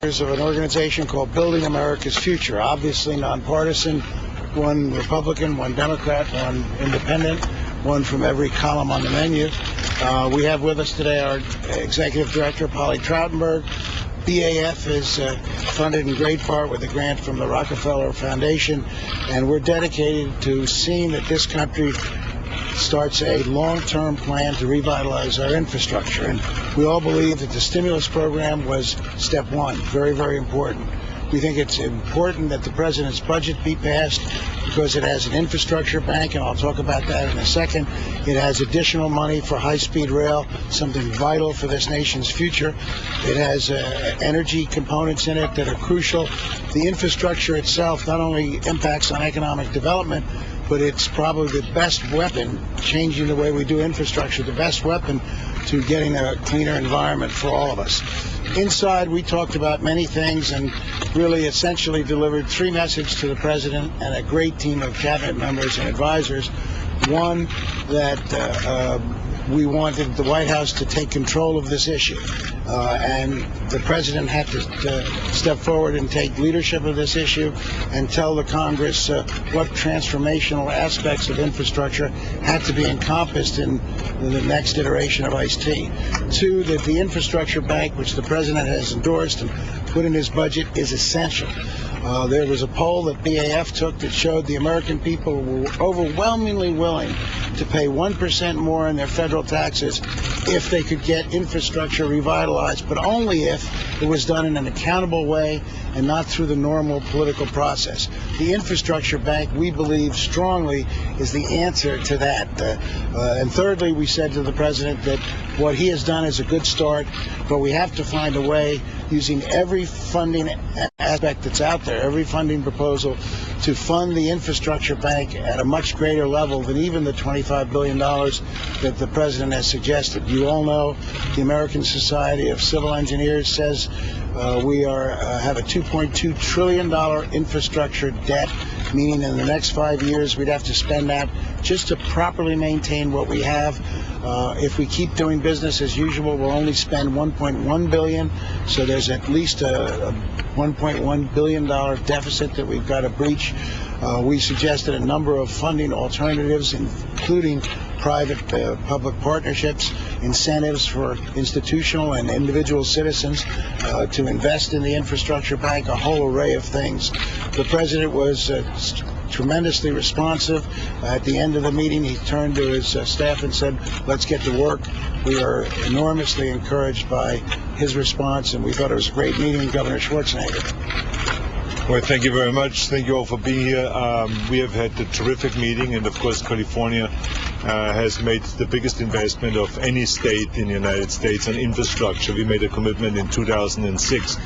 of an organization called Building America's Future, obviously nonpartisan, one Republican, one Democrat, one independent, one from every column on the menu. We have with us today our Executive Director, Polly Trautenberg. BAF is funded in great part with a grant from the Rockefeller Foundation, and we're dedicated to seeing that this country starts a long-term plan to revitalize our infrastructure. And we all believe that the stimulus program was step one, very, very important. We think it's important that the president's budget be passed because it has an infrastructure bank, and I'll talk about that in a second. It has additional money for high-speed rail, something vital for this nation's future. It has energy components in it that are crucial. The infrastructure itself not only impacts on economic development, but it's probably the best weapon, changing the way we do infrastructure, the best weapon to getting a cleaner environment for all of us. Inside, we talked about many things and really essentially delivered three messages to the president and a great team of cabinet members and advisors. One, that we wanted the White House to take control of this issue, and the president had to step forward and take leadership of this issue and tell the Congress what transformational aspects of infrastructure had to be encompassed in the next iteration of ICE-T. Two, that the infrastructure bank, which the president has endorsed and put in his budget, is essential. There was a poll that BAF took that showed the American people were overwhelmingly willing to pay 1% more in their federal taxes if they could get infrastructure revitalized, but only if it was done in an accountable way and not through the normal political process. The infrastructure bank, we believe strongly, is the answer to that. And thirdly, we said to the president that what he has done is a good start, but we have to find a way, using every funding aspect that's out there, every funding proposal, to fund the infrastructure bank at a much greater level than even the $25 billion that the president has suggested. You all know the American Society of Civil Engineers says we have a $2.2 trillion infrastructure debt, meaning in the next 5 years we'd have to spend that just to properly maintain what we have. If we keep doing business as usual, we'll only spend $1.1 billion, so there's at least a $1.1 billion deficit that we've got to breach. We suggested a number of funding alternatives, including private-public partnerships, incentives for institutional and individual citizens to invest in the infrastructure bank, a whole array of things. The president was tremendously responsive. At the end of the meeting, he turned to his staff and said, let's get to work. We are enormously encouraged by his response, and we thought it was a great meeting. Governor Schwarzenegger. Well, thank you very much. Thank you all for being here. We have had a terrific meeting, and of course California has made the biggest investment of any state in the United States on infrastructure. We made a commitment in 2006